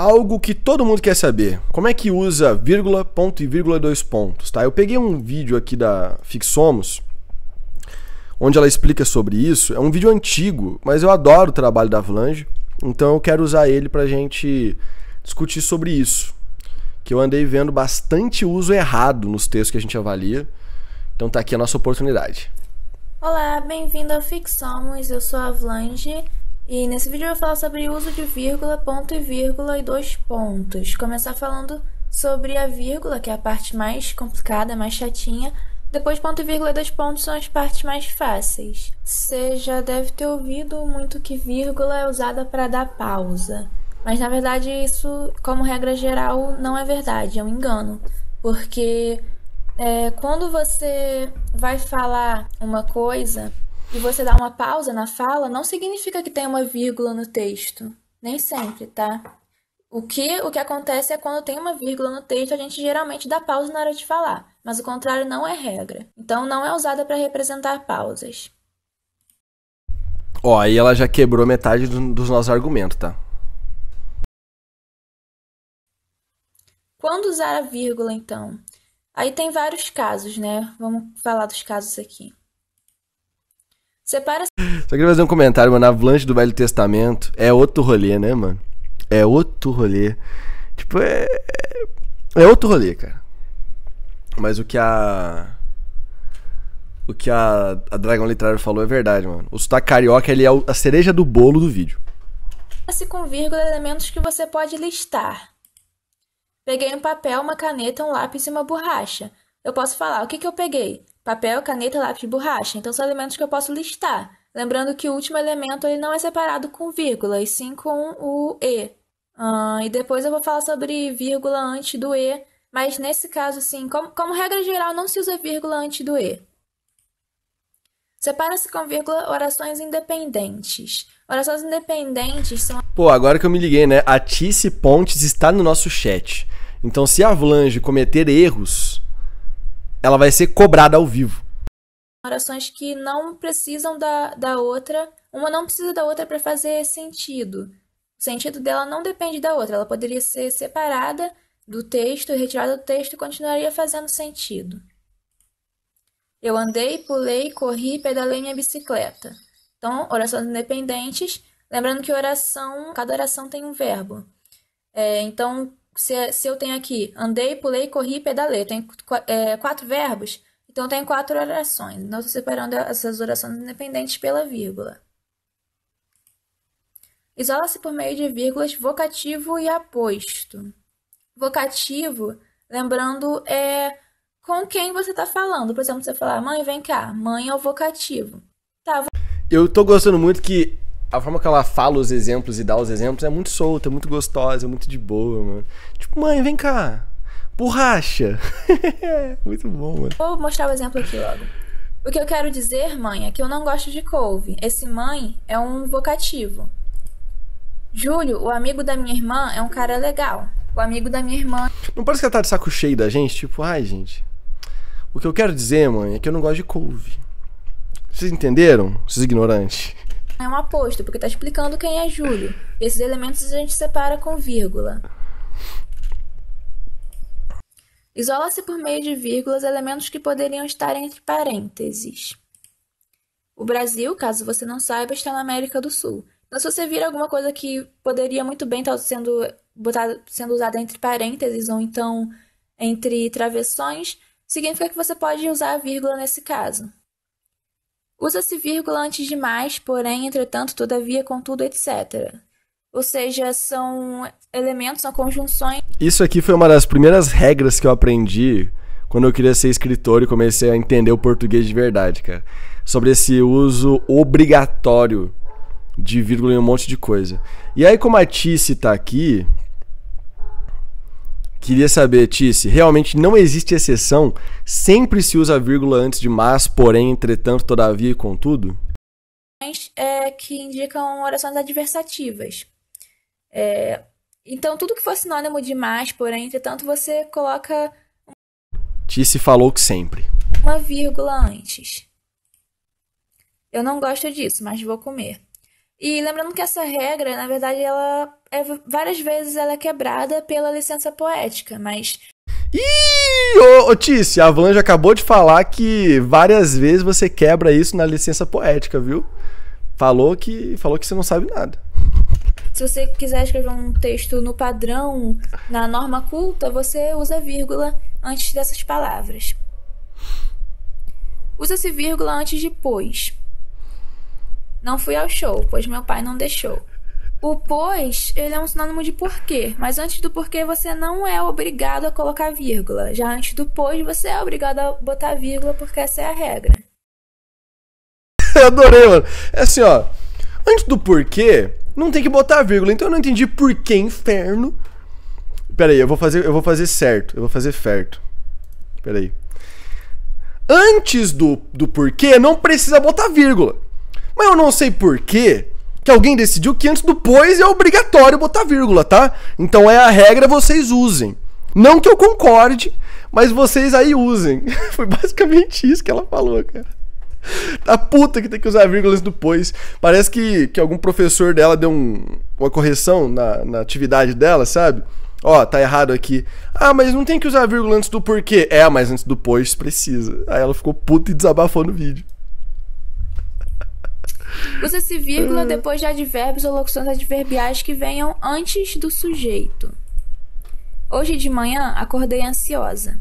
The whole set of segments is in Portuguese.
algo que todo mundo quer saber. Como é que usa vírgula, ponto e vírgula 2 pontos, tá? Eu peguei um vídeo aqui da Fixomos, onde ela explica sobre isso. É um vídeo antigo, mas eu adoro o trabalho da Avlange, então eu quero usar ele pra gente discutir sobre isso. Que eu andei vendo bastante uso errado nos textos que a gente avalia. Então tá aqui a nossa oportunidade. Olá, bem-vindo ao Fixomos, eu sou a Avlange e nesse vídeo eu vou falar sobre o uso de vírgula, ponto e vírgula e 2 pontos. Começar falando sobre a vírgula, que é a parte mais complicada, mais chatinha. Depois ponto e vírgula e 2 pontos são as partes mais fáceis. Você já deve ter ouvido muito que vírgula é usada para dar pausa. Mas na verdade isso, como regra geral, não é verdade, é um engano. Porque quando você vai falar uma coisa e você dá uma pausa na fala, não significa que tem uma vírgula no texto. Nem sempre, tá? O que acontece é quando tem uma vírgula no texto, a gente geralmente dá pausa na hora de falar. Mas o contrário não é regra. Então não é usada para representar pausas. Ó, aí ela já quebrou metade dos nossos argumentos, tá? Quando usar a vírgula, então? Aí tem vários casos, né? Vamos falar dos casos aqui. Separa... Só queria fazer um comentário, mano. A Avlange do Velho Testamento é outro rolê, né, mano? É outro rolê. Tipo, é outro rolê, cara. Mas o que a Dragão Literário falou é verdade, mano. O sotaque carioca, ele é a cereja do bolo do vídeo. Se com vírgula, elementos que você pode listar. Peguei um papel, uma caneta, um lápis e uma borracha. Eu posso falar, o que eu peguei? Papel, caneta, lápis e borracha. Então são elementos que eu posso listar. Lembrando que o último elemento ele não é separado com vírgula, e sim com o E. E depois eu vou falar sobre vírgula antes do E. Mas nesse caso, assim, como regra geral, não se usa vírgula antes do E. Separa-se com vírgula orações independentes. Orações independentes são... Pô, agora que eu me liguei, né? A Tice Pontes está no nosso chat. Então, se a Avlange cometer erros, ela vai ser cobrada ao vivo. Orações que não precisam da outra. Uma não precisa da outra para fazer sentido. O sentido dela não depende da outra. Ela poderia ser separada do texto, retirada do texto e continuaria fazendo sentido. Eu andei, pulei, corri, pedalei minha bicicleta. Então, orações independentes. Lembrando que cada oração tem um verbo. Então, se eu tenho aqui andei, pulei, corri, pedalei, eu tenho 4 verbos, então eu tenho 4 orações. Então, eu estou separando essas orações independentes pela vírgula. Isola-se por meio de vírgulas vocativo e aposto. Vocativo, lembrando, com quem você está falando. Por exemplo, você falar, mãe, vem cá. Mãe é o vocativo. Tá. Eu tô gostando muito que a forma que ela fala os exemplos e dá os exemplos é muito solta, é muito gostosa, é muito de boa, mano. Tipo, mãe, vem cá. Borracha. Muito bom, mano. Vou mostrar o exemplo aqui logo. O que eu quero dizer, mãe, é que eu não gosto de couve. Esse mãe é um vocativo. Júlio, o amigo da minha irmã, é um cara legal. O amigo da minha irmã... Não parece que ela tá de saco cheio da gente? Tipo, ai, gente. O que eu quero dizer, mãe, é que eu não gosto de couve. Vocês entenderam, seus ignorantes? É um aposto, porque tá explicando quem é Júlio. Esses elementos a gente separa com vírgula. Isola-se por meio de vírgulas elementos que poderiam estar entre parênteses. O Brasil, caso você não saiba, está na América do Sul. Então, se você vir alguma coisa que poderia muito bem estar sendo usada entre parênteses ou então entre travessões, significa que você pode usar a vírgula nesse caso. Usa-se vírgula antes de mais, porém, entretanto, todavia, contudo, etc. Ou seja, são elementos, são conjunções... Isso aqui foi uma das primeiras regras que eu aprendi quando eu queria ser escritor e comecei a entender o português de verdade, cara. Sobre esse uso obrigatório de vírgula em um monte de coisa. E aí, como a Tice tá aqui... Queria saber, Tice, realmente não existe exceção? Sempre se usa vírgula antes de mas, porém, entretanto, todavia e contudo? Que indicam orações adversativas. Então, tudo que for sinônimo de mas, porém, entretanto, você coloca... Tice falou que sempre. Uma vírgula antes. Eu não gosto disso, mas vou comer. E lembrando que essa regra, na verdade, ela várias vezes ela é quebrada pela licença poética, mas Ih, ô Tícia, a Avalanche acabou de falar que várias vezes você quebra isso na licença poética, viu? Falou que você não sabe nada. se você quiser escrever um texto no padrão, na norma culta, você usa vírgula antes dessas palavras. Usa-se vírgula antes de pois. Não fui ao show, pois meu pai não deixou. O pois, ele é um sinônimo de porquê, mas antes do porquê você não é obrigado a colocar vírgula. Já antes do pois você é obrigado a botar vírgula porque essa é a regra. Eu adorei, mano. É assim, ó. Antes do porquê, não tem que botar vírgula. Então eu não entendi por que inferno. Pera aí, eu vou fazer certo. Eu vou fazer certo. Pera aí. Antes do porquê, não precisa botar vírgula. Mas eu não sei porquê que alguém decidiu que antes do pois é obrigatório botar vírgula, tá? Então é a regra, vocês usem. Não que eu concorde, mas vocês aí usem. Foi basicamente isso que ela falou, cara. Tá puta que tem que usar vírgula antes do pois. Parece que algum professor dela deu uma correção na atividade dela, sabe? Ó, tá errado aqui. Ah, mas não tem que usar vírgula antes do porquê. É, mas antes do pois precisa. Aí ela ficou puta e desabafou no vídeo. Usa-se vírgula depois de advérbios ou locuções adverbiais que venham antes do sujeito. Hoje de manhã acordei ansiosa.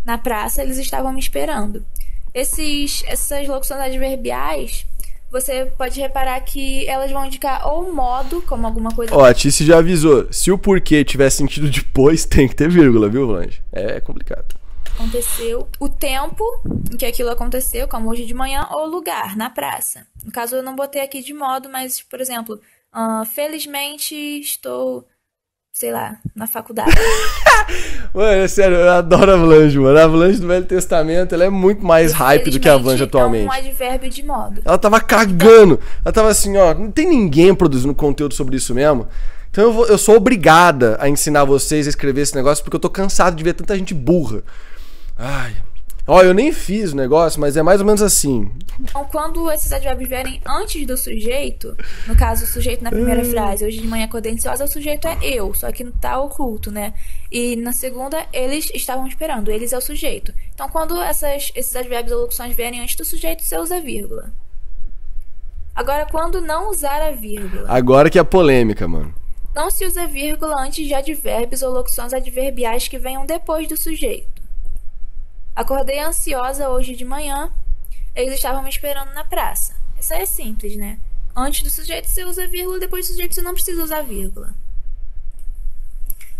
Na praça eles estavam me esperando. Essas locuções adverbiais, você pode reparar que elas vão indicar ou modo, como alguma coisa... Ó, a Tice já avisou. Se o porquê tiver sentido depois, tem que ter vírgula, viu, Lange? É complicado. Aconteceu, o tempo em que aquilo aconteceu, como hoje de manhã, ou lugar, na praça. No caso, eu não botei aqui de modo, mas, por exemplo, felizmente estou, sei lá, na faculdade. Mano, é sério, eu adoro a Avalanche, mano. A Avalanche do Velho Testamento, ela é muito mais hype do que a Avalanche atualmente. É um advérbio de modo. Ela tava cagando. Ela tava assim, ó, não tem ninguém produzindo conteúdo sobre isso mesmo. Então eu sou obrigada a ensinar vocês a escrever esse negócio porque eu tô cansado de ver tanta gente burra. Ai. Ó, eu nem fiz o negócio, mas é mais ou menos assim. Então, quando esses advérbios vierem antes do sujeito, no caso, o sujeito na primeira frase, hoje de manhã acordei ansiosa, o sujeito é eu, só que não tá oculto, né? E na segunda, eles estavam esperando, eles é o sujeito. Então, quando esses advérbios ou locuções vierem antes do sujeito, você usa vírgula. Agora, quando não usar a vírgula... Agora que é a polêmica, mano. Não se usa vírgula antes de advérbios ou locuções adverbiais que venham depois do sujeito. Acordei ansiosa hoje de manhã. Eles estavam me esperando na praça. Isso aí é simples, né? Antes do sujeito você usa vírgula, depois do sujeito você não precisa usar vírgula.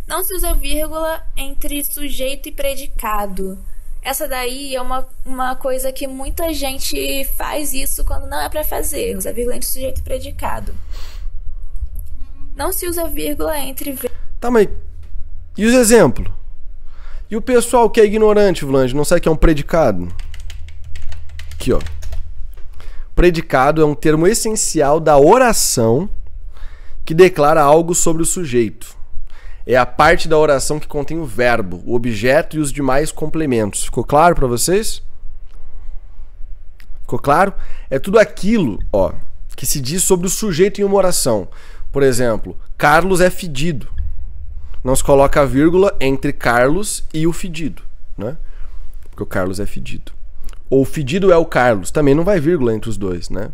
Não se usa vírgula entre sujeito e predicado. Essa daí é uma coisa que muita gente faz isso quando não é pra fazer. Usa vírgula entre sujeito e predicado. Não se usa vírgula entre... Tá, mas... E os exemplos? E o pessoal que é ignorante, Vlange, não sabe que é um predicado? Aqui, ó. Predicado é um termo essencial da oração que declara algo sobre o sujeito. É a parte da oração que contém o verbo, o objeto e os demais complementos. Ficou claro para vocês? Ficou claro? É tudo aquilo, ó, que se diz sobre o sujeito em uma oração. Por exemplo, Carlos é fedido. Não se coloca a vírgula entre Carlos e o fedido, né? Porque o Carlos é fedido. Ou o fedido é o Carlos. Também não vai vírgula entre os dois, né?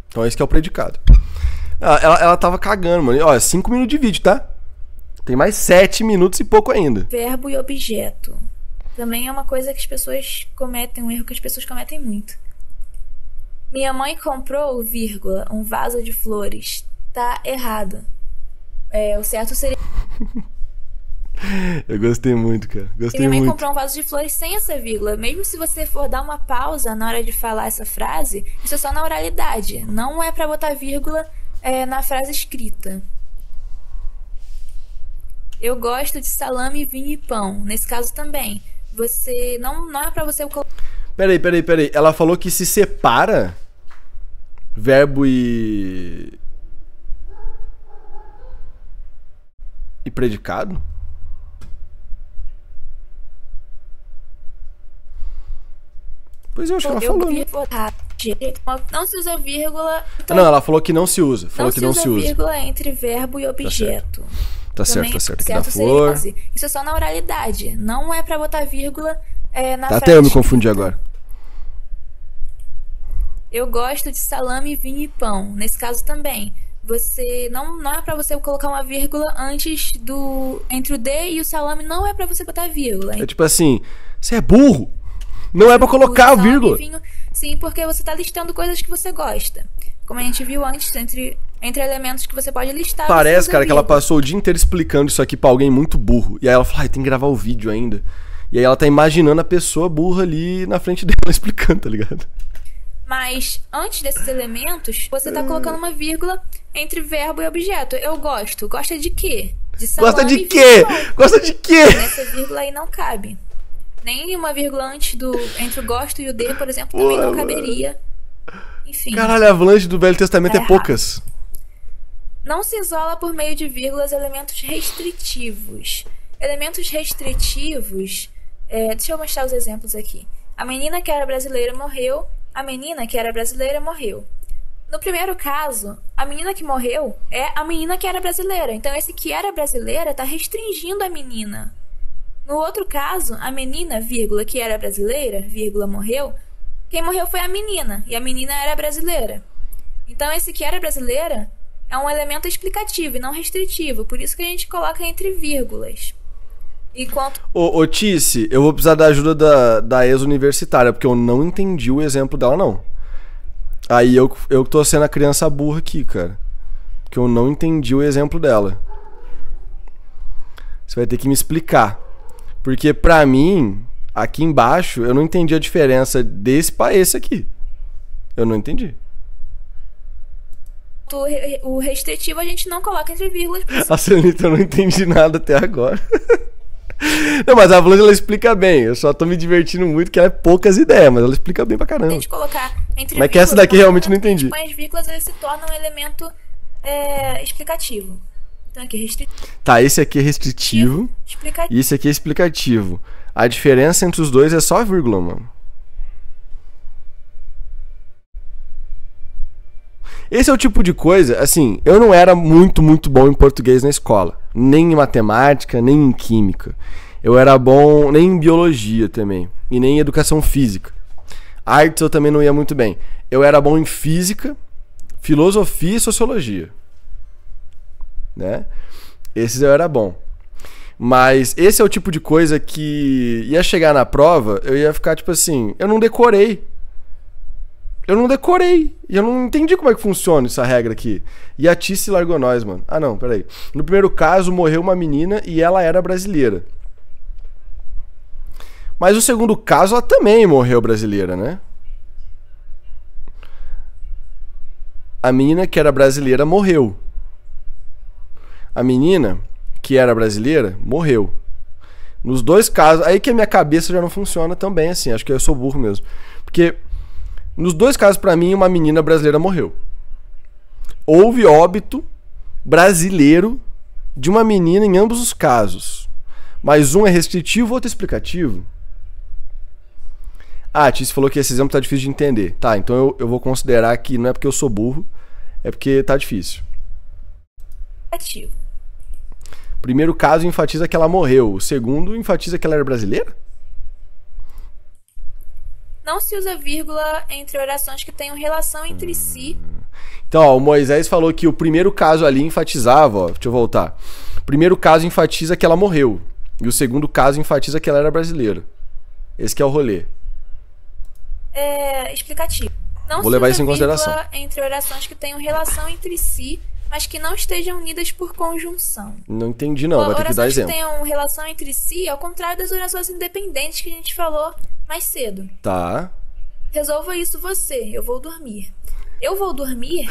Então esse que é o predicado. Ela tava cagando, mano. Ó, 5 minutos de vídeo, tá? Tem mais 7 minutos e pouco ainda. Verbo e objeto. Também é uma coisa que as pessoas cometem, um erro que as pessoas cometem muito. Minha mãe comprou, vírgula, um vaso de flores. Tá errado. O certo seria... Eu gostei muito, cara. Gostei minha mãe muito. comprou um vaso de flores sem essa vírgula. Mesmo se você for dar uma pausa na hora de falar essa frase, isso é só na oralidade. Não é pra botar vírgula na frase escrita. Eu gosto de salame, vinho e pão. Nesse caso também. Você... Não é pra você... Peraí. Ela falou que se separa verbo e predicado? Pois eu acho que ela falou, né? Não se usa vírgula. Não, ela falou que não se usa. Falou Não que se não usa se usa. vírgula entre verbo e objeto. Tá certo, Também tá certo. Aqui da certo seria flor. assim. Isso é só na oralidade. Não é pra botar vírgula na Tá, frase até eu me escrita. confundi agora. Eu gosto de salame, vinho e pão. Nesse caso também. Você não é pra você colocar uma vírgula antes do entre o D e o salame, não é pra você botar vírgula. É tipo assim, você é burro. Não é pra colocar a Salame, vírgula. vinho, sim, porque você tá listando coisas que você gosta. Como a gente viu antes, entre elementos que você pode listar. você Parece, usa cara, que ela vírgula. passou o dia inteiro explicando isso aqui pra alguém muito burro. E aí ela falou, ai, tem que gravar o vídeo ainda. E aí ela tá imaginando a pessoa burra ali na frente dela explicando, tá ligado? Mas antes desses elementos, você tá colocando uma vírgula entre verbo e objeto. Eu gosto. Gosta de quê? De salame, Gosta de vinho quê? e pão. Gosta de quê? Nessa vírgula aí não cabe. Nem uma vírgula antes entre o gosto e o D, por exemplo, também não caberia. Enfim. Caralho, a avalanche do Velho Testamento Tá é errado. poucas. Não se isola por meio de vírgulas elementos restritivos. Elementos restritivos. Deixa eu mostrar os exemplos aqui. A menina que era brasileira morreu. A menina que era brasileira morreu. No primeiro caso, a menina que morreu é a menina que era brasileira. Então, esse que era brasileira está restringindo a menina. No outro caso, a menina, vírgula, que era brasileira, vírgula, morreu. Quem morreu foi a menina, e a menina era brasileira. Então, esse que era brasileira é um elemento explicativo e não restritivo. Por isso que a gente coloca entre vírgulas. Enquanto Ô Tice, eu vou precisar da ajuda da ex-universitária, porque eu não entendi o exemplo dela, não. Aí eu tô sendo a criança burra aqui, cara. Porque eu não entendi o exemplo dela. Você vai ter que me explicar. Porque pra mim, aqui embaixo, eu não entendi a diferença desse pra esse aqui. Eu não entendi. o restritivo a gente não coloca entre vírgulas. A Celita, eu não entendi nada até agora. Não, mas a Avalanche ela explica bem. Eu só tô me divertindo muito, que ela é poucas ideias, mas ela explica bem pra A caramba. gente colocar entre Mas que essa daqui realmente não entendi. Com as vírgulas ele se torna um elemento explicativo. Então aqui restritivo, Tá, esse aqui é restritivo explicativo. e esse aqui é explicativo. A diferença entre os dois é só a vírgula, mano. Esse é o tipo de coisa, assim, eu não era muito bom em português na escola. Nem em matemática, nem em química. Eu era bom nem em biologia também. E nem em educação física. Artes eu também não ia muito bem. Eu era bom em física, filosofia e sociologia. Né? Esses eu era bom. Mas esse é o tipo de coisa que ia chegar na prova, eu ia ficar tipo assim, eu não decorei. E eu não entendi como é que funciona essa regra aqui. E a Tice largou nós, mano. Ah, não, peraí. No primeiro caso, morreu uma menina e ela era brasileira. Mas o segundo caso, ela também morreu brasileira, né? A menina que era brasileira morreu. A menina que era brasileira morreu. Nos dois casos, aí que a minha cabeça já não funciona tão bem assim. Acho que eu sou burro mesmo. Porque nos dois casos, pra mim, uma menina brasileira morreu. Houve óbito brasileiro de uma menina em ambos os casos. Mas um é restritivo, o outro é explicativo. Ah, a Tice falou que esse exemplo tá difícil de entender. Tá, então eu vou considerar que não é porque eu sou burro, é porque tá difícil. O primeiro caso enfatiza que ela morreu. O segundo enfatiza que ela era brasileira? Não se usa vírgula entre orações que tenham relação entre si. Então, ó, o Moisés falou que o primeiro caso ali enfatizava, ó, deixa eu voltar. O primeiro caso enfatiza que ela morreu. E o segundo caso enfatiza que ela era brasileira. Esse que é o rolê. Explicativo. Não Vou se levar usa isso em consideração. vírgula entre orações que tenham relação entre si, mas que não estejam unidas por conjunção. Não entendi não, vai ter que dar Orações que exemplo. tenham relação entre si, ao contrário das orações independentes que a gente falou mais cedo. Tá. Resolva isso você. Eu vou dormir. Eu vou dormir?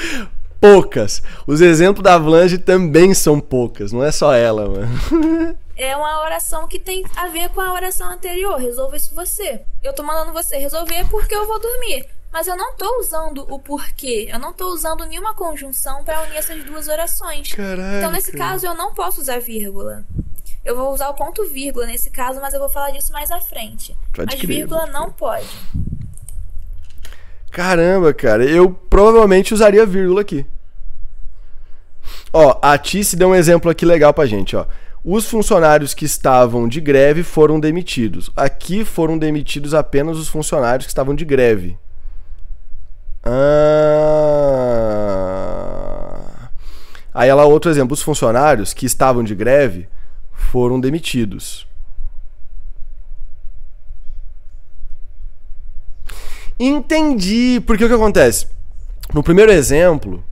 Poucas. Os exemplos da Avalanche também são poucas, não é só ela, mano. É uma oração que tem a ver com a oração anterior. Resolva isso você. Eu tô mandando você resolver porque eu vou dormir. Mas eu não tô usando o porquê. Eu não tô usando nenhuma conjunção pra unir essas duas orações. Caraca. Então, nesse caso, eu não posso usar vírgula. Eu vou usar o ponto vírgula nesse caso, mas eu vou falar disso mais à frente. Pode Mas crer, vírgula pode não pode. Caramba, cara, eu provavelmente usaria vírgula aqui. Ó, a Tice deu um exemplo aqui legal pra gente, ó. Os funcionários que estavam de greve foram demitidos. Aqui foram demitidos apenas os funcionários que estavam de greve. Aí ela, outro exemplo, os funcionários que estavam de greve foram demitidos. Entendi, porque o que acontece? No primeiro exemplo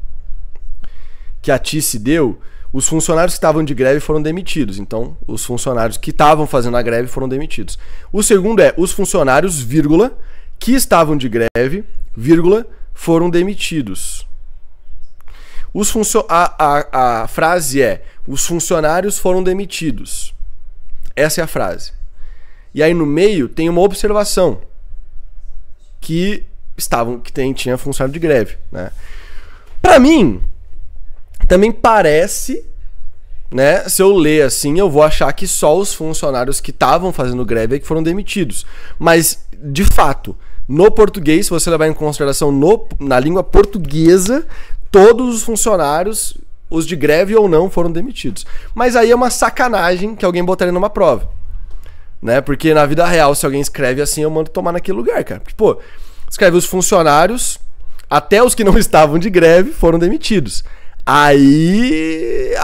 que a Tice deu, os funcionários que estavam de greve foram demitidos. Então, os funcionários que estavam fazendo a greve foram demitidos. O segundo é, os funcionários, vírgula, que estavam de greve, vírgula, foram demitidos. A frase é, os funcionários foram demitidos. Essa é a frase. E aí no meio tem uma observação que tinha funcionário de greve, né? Pra mim, também parece, né? Se eu ler assim, eu vou achar que só os funcionários que estavam fazendo greve é que foram demitidos. Mas, de fato, no português, se você levar em consideração na língua portuguesa, todos os funcionários, os de greve ou não, foram demitidos. Mas aí é uma sacanagem que alguém botaria numa prova, né? Porque na vida real, se alguém escreve assim, eu mando tomar naquele lugar, cara. Porque, pô, escreve os funcionários, até os que não estavam de greve foram demitidos. Aí,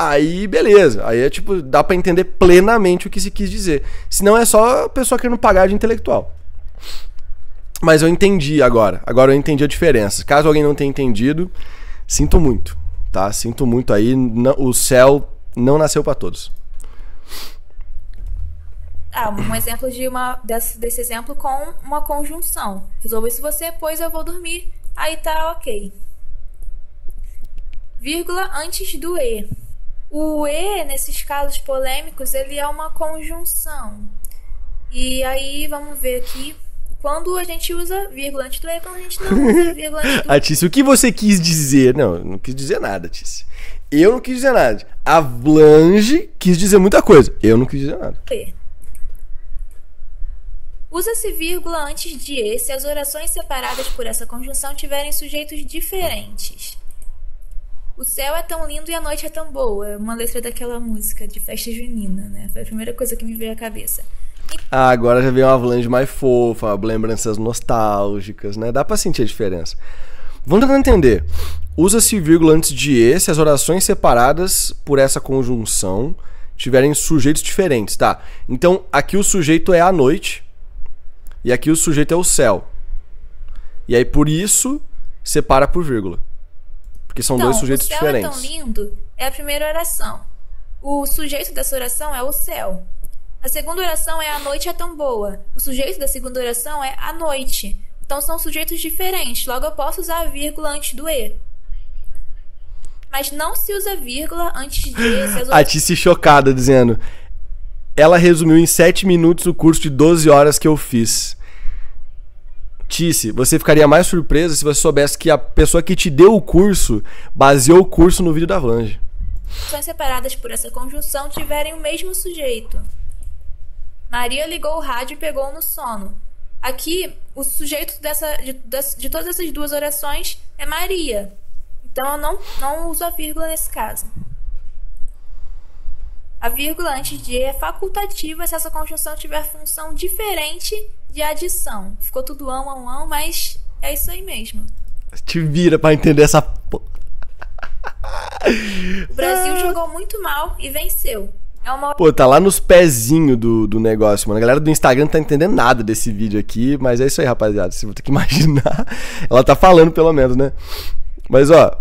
beleza. Aí é tipo, dá pra entender plenamente o que se quis dizer. Senão é só a pessoa querendo pagar de intelectual. Mas eu entendi agora. Agora eu entendi a diferença. Caso alguém não tenha entendido, sinto muito, tá? Sinto muito aí. O céu não nasceu pra todos. Um exemplo desse exemplo com uma conjunção. Resolva isso você, pois eu vou dormir. Aí tá ok. Vírgula antes do E. O E, nesses casos polêmicos, ele é uma conjunção. E aí, vamos ver aqui. Quando a gente usa vírgula antes do E, quando a gente não usa vírgula antes do E. Tice, o que você quis dizer? Não, eu não quis dizer nada, Tice. Eu não quis dizer nada. A Vlange quis dizer muita coisa. Eu não quis dizer nada. Usa-se vírgula antes de E se as orações separadas por essa conjunção tiverem sujeitos diferentes. O céu é tão lindo e a noite é tão boa. É uma letra daquela música de festa junina, né? Foi a primeira coisa que me veio à cabeça. Agora já veio uma Avalanche mais fofa, lembranças nostálgicas, né? Dá pra sentir a diferença. Vamos tentar entender. Usa-se vírgula antes de E se as orações separadas por essa conjunção tiverem sujeitos diferentes, tá? Então, aqui o sujeito é a noite e aqui o sujeito é o céu. E aí, por isso, separa por vírgula. Porque são dois sujeitos diferentes. O céu é tão lindo é a primeira oração. O sujeito dessa oração é o céu. A segunda oração é a noite é tão boa. O sujeito da segunda oração é a noite. Então são sujeitos diferentes. Logo eu posso usar a vírgula antes do E. Mas não se usa vírgula antes de E. A Tice chocada dizendo: ela resumiu em 7 minutos o curso de 12 horas que eu fiz. Tice, você ficaria mais surpresa se você soubesse que a pessoa que te deu o curso baseou o curso no vídeo da Vlange. São separadas por essa conjunção tiverem o mesmo sujeito. Maria ligou o rádio e pegou no sono. Aqui, o sujeito de todas essas duas orações é Maria. Então eu não uso a vírgula nesse caso. A vírgula antes de E é facultativa se essa conjunção tiver função diferente de adição. Ficou tudo ão, mas é isso aí mesmo. Te vira pra entender essa O Brasil jogou muito mal e venceu. Pô, tá lá nos pezinhos do negócio, mano. A galera do Instagram não tá entendendo nada desse vídeo aqui, mas é isso aí, rapaziada. Você vai ter que imaginar. Ela tá falando, pelo menos, né? Mas, ó,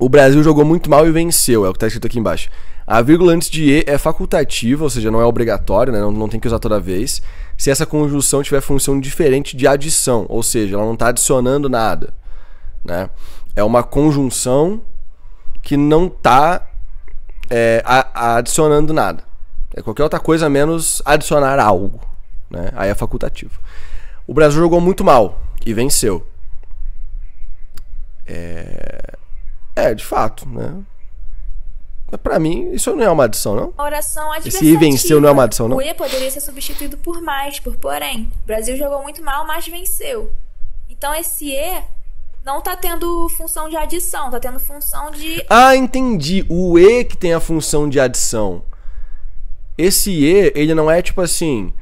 o Brasil jogou muito mal e venceu, é o que tá escrito aqui embaixo. A vírgula antes de E é facultativa, ou seja, não é obrigatório, né? Não tem que usar toda vez. Se essa conjunção tiver função diferente de adição, ou seja, ela não tá adicionando nada, né? É uma conjunção que não tá adicionando nada. É qualquer outra coisa menos adicionar algo, né? Aí é facultativo. O Brasil jogou muito mal e venceu. De fato, né? Mas pra mim, isso não é uma adição, não? Oração adversativa. Esse E venceu não é uma adição, não? O E poderia ser substituído por mais, por porém. O Brasil jogou muito mal, mas venceu. Então esse E não tá tendo função de adição, tá tendo função de... Ah, entendi. O E que tem a função de adição. Esse E, ele não é tipo assim,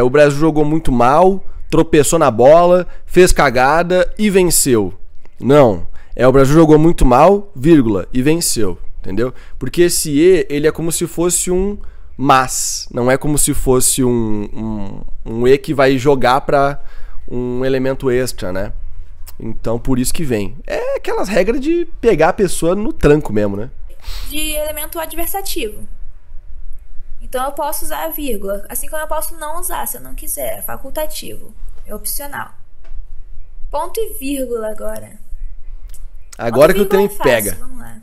o Brasil jogou muito mal, tropeçou na bola, fez cagada e venceu. Não. O Brasil jogou muito mal, vírgula, e venceu. Entendeu? Porque esse E, ele é como se fosse um mas. Não é como se fosse um E que vai jogar pra um elemento extra, né? Então, por isso que vem. É aquelas regras de pegar a pessoa no tranco mesmo, né? De elemento adversativo. Então eu posso usar a vírgula, assim como eu posso não usar, se eu não quiser. É facultativo, é opcional. Ponto e vírgula agora. Agora que o trem pega. Vamos lá.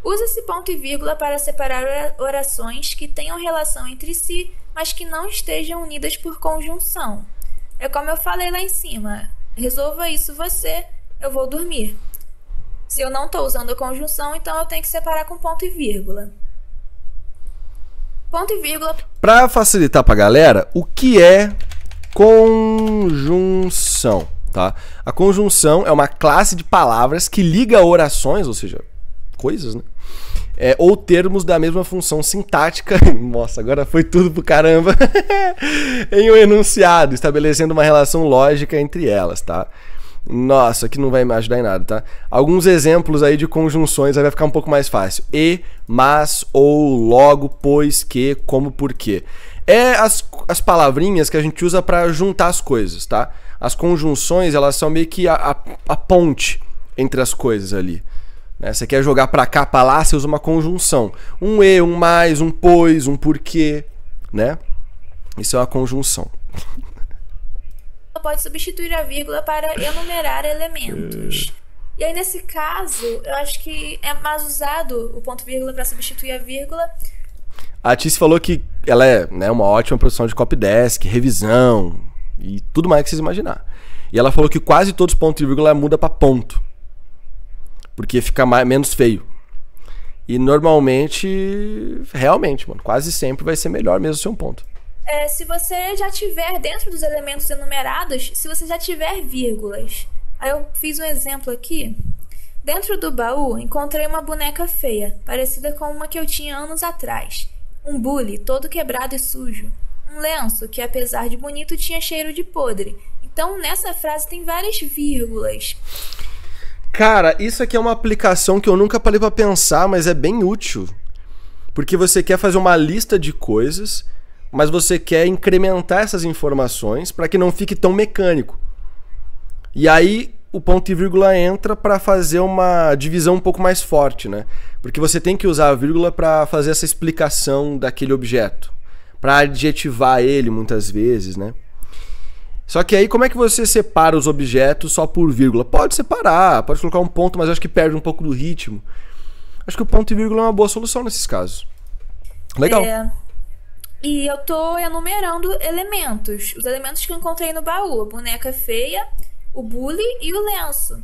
Usa-se ponto e vírgula para separar orações que tenham relação entre si, mas que não estejam unidas por conjunção. É como eu falei lá em cima. Resolva isso você, eu vou dormir. Se eu não estou usando a conjunção, então eu tenho que separar com ponto e vírgula. Ponto e vírgula. Para facilitar pra galera, o que é conjunção, tá? A conjunção é uma classe de palavras que liga orações, ou seja, coisas, né? Ou termos da mesma função sintática. Nossa, agora foi tudo pro caramba. Em um enunciado, estabelecendo uma relação lógica entre elas, tá? Nossa, aqui não vai me ajudar em nada, tá? Alguns exemplos aí de conjunções, aí vai ficar um pouco mais fácil. E, mas, ou, logo, pois, que, como, porquê. As palavrinhas que a gente usa para juntar as coisas, tá? As conjunções, elas são meio que a ponte entre as coisas ali. Você quer jogar pra cá, pra lá, você usa uma conjunção. Um e, um mais, um pois, um porquê, né? Isso é uma conjunção. Pode substituir a vírgula para enumerar elementos. E aí, nesse caso, eu acho que é mais usado o ponto vírgula para substituir a vírgula. A Tice falou que ela é, né, uma ótima profissional de copydesk, revisão e tudo mais que vocês imaginar. E ela falou que quase todos os pontos e vírgula muda pra ponto. Porque fica menos feio. E normalmente, realmente, mano, quase sempre vai ser melhor mesmo ser um ponto. Se você já tiver dentro dos elementos enumerados, se você já tiver vírgulas. Aí eu fiz um exemplo aqui. Dentro do baú, encontrei uma boneca feia, parecida com uma que eu tinha anos atrás. Um bule, todo quebrado e sujo. Um lenço, que apesar de bonito, tinha cheiro de podre. Então, nessa frase tem várias vírgulas. Cara, isso aqui é uma aplicação que eu nunca parei pra pensar, mas é bem útil. Porque você quer fazer uma lista de coisas, mas você quer incrementar essas informações para que não fique tão mecânico. E aí o ponto e vírgula entra para fazer uma divisão um pouco mais forte, né? Porque você tem que usar a vírgula para fazer essa explicação daquele objeto, para adjetivar ele muitas vezes, né? Só que aí como é que você separa os objetos só por vírgula? Pode separar, pode colocar um ponto, mas eu acho que perde um pouco do ritmo. Acho que o ponto e vírgula é uma boa solução nesses casos. Legal. E eu tô enumerando elementos. Os elementos que eu encontrei no baú. A boneca feia, o bule e o lenço.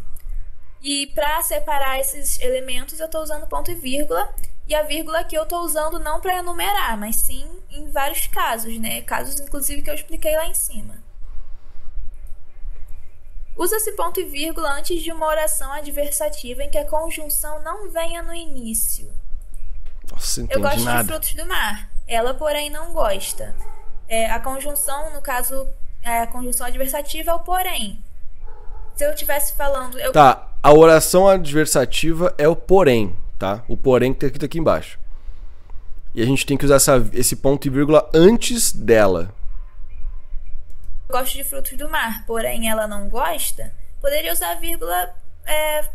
E para separar esses elementos eu tô usando ponto e vírgula. E a vírgula aqui eu tô usando não para enumerar, mas sim em vários casos, né? Casos inclusive que eu expliquei lá em cima. Usa-se ponto e vírgula antes de uma oração adversativa em que a conjunção não venha no início. Nossa, não entendi eu gosto nada. de frutos do mar. Ela, porém, não gosta. A conjunção, no caso, a conjunção adversativa é o porém. Se eu estivesse falando... Tá, a oração adversativa é o porém, tá? O porém que tá escrito aqui embaixo. E a gente tem que usar esse ponto e vírgula antes dela. Gosto de frutos do mar, porém ela não gosta, poderia usar a vírgula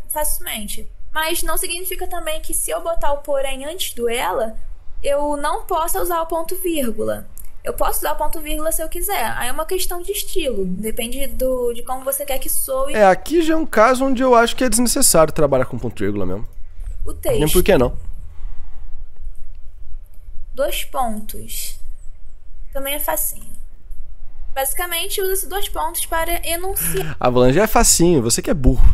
facilmente. Mas não significa também que se eu botar o porém antes do ela, eu não possa usar o ponto vírgula. Eu posso usar o ponto vírgula se eu quiser. Aí é uma questão de estilo, depende de como você quer que soe. Aqui já é um caso onde eu acho que é desnecessário trabalhar com ponto vírgula mesmo. O texto. Nem por que não. 2 pontos. Também é facinho. Basicamente, usa-se 2 pontos para enunciar. Avalanche é facinho, você que é burro.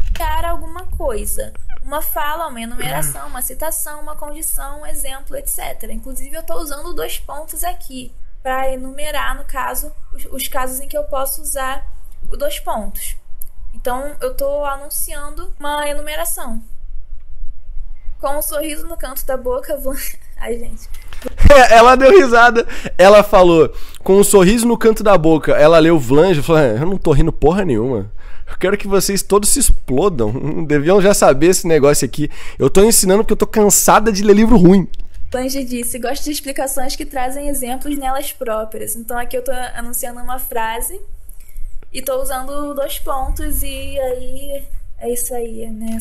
Alguma coisa. Uma fala, uma enumeração, uma citação, uma condição, um exemplo, etc. Inclusive, eu estou usando 2 pontos aqui para enumerar, no caso, os casos em que eu posso usar os 2 pontos. Então eu tô anunciando uma enumeração. Com um sorriso no canto da boca, ai, gente. Ela deu risada. Ela falou, com um sorriso no canto da boca, ela leu Vlange e falou, eu não tô rindo porra nenhuma. Eu quero que vocês todos se explodam. Deviam já saber esse negócio aqui. Eu tô ensinando porque eu tô cansada de ler livro ruim. Vlange disse, gosto de explicações que trazem exemplos nelas próprias. Então aqui eu tô anunciando uma frase e tô usando 2 pontos e aí é isso aí, né?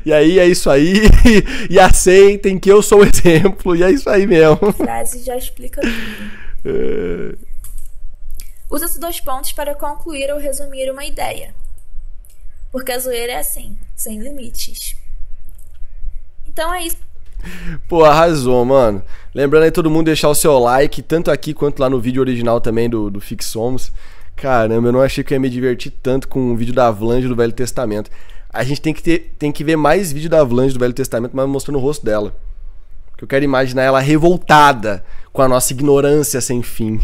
E aí é isso aí, e aceitem que eu sou o exemplo, e é isso aí mesmo. A frase já explica tudo. Usa-se 2 pontos para concluir ou resumir uma ideia. Porque a zoeira é assim, sem limites. Então é isso. Pô, arrasou, mano. Lembrando aí todo mundo deixar o seu like, tanto aqui quanto lá no vídeo original também do Fixomos. Caramba, eu não achei que eu ia me divertir tanto com o vídeo da Vlange do Velho Testamento. A gente tem que ver mais vídeo da Vlange do Velho Testamento, mas mostrando o rosto dela. Porque eu quero imaginar ela revoltada com a nossa ignorância sem fim.